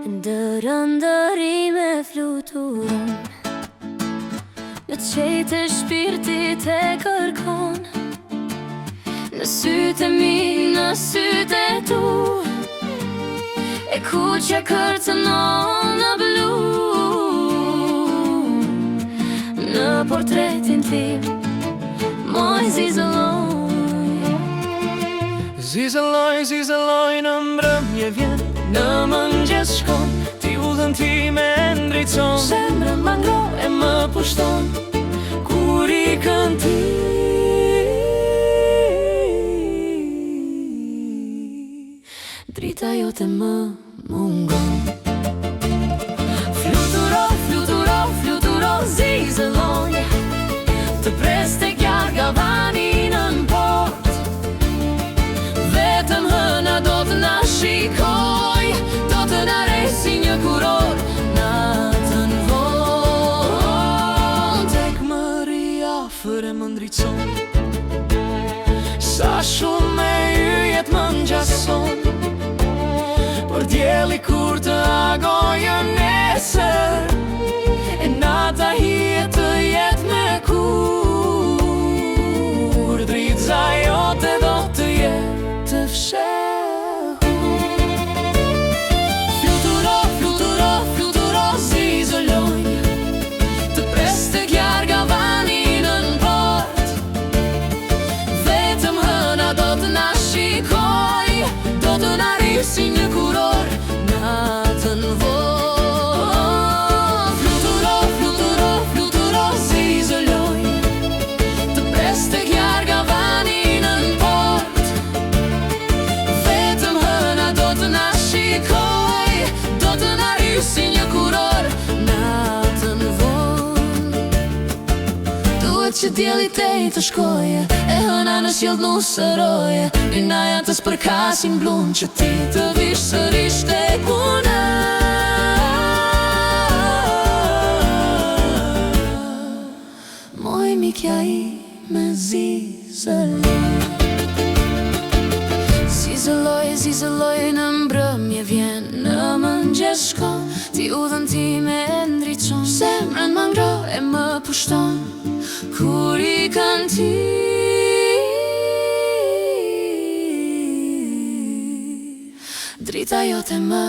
Ndërëndërime fluturon në qejtë e shpirtit e kërkon, në sytë e mi, në sytë e tu, e kuqja kërcënon në blu. Në portretin tim, moj zizëlloj. Zizëlloj, zizëlloj, në mbrëmje vjen, në mëngjes shkon, ti udhën ti me ndricon. Zemrën më ngro e më pushton, kur i kënti. Drita jote më mungon. Fluturo, fluturo, fluturo, zizëlloj, të pres të gjarga vani nën port. Vetëm hëna do të na shikoj, do të na resi një kuror. Natën vonë tek mëri afër e më ndricon, sa shumë me yjet më ngjason. Për djeli kur të agojë nesër, e nata hijet të jetë me kur. Dritëza jote do të jetë të fshehur. Fluturo, fluturo, fluturo, zizëlloj, të pres të gjarga vani nën port. Vetëm hëna do të na shikoj, do të na risi një kuror. Natën vonë fluturo, fluturo, fluturo, zizëlloj, të pres të gjarga vani nën port. Vetëm hëna do të na shikoj, do të na risi një kuror. Natën vonë duhet që djeli tej të shkoje, e hëna në sjellë nusëroje, inaja të spërkasin blun, që ti të vish sërish tek una. moj mikja i me zizëlloj. Zizëlloj, zizëlloj, në mbrëmje vjen, në mëngjes shkon, ti udhën ti me ndricon. Zemrën më ngro e më pushton, kur i kënti. Drita jote më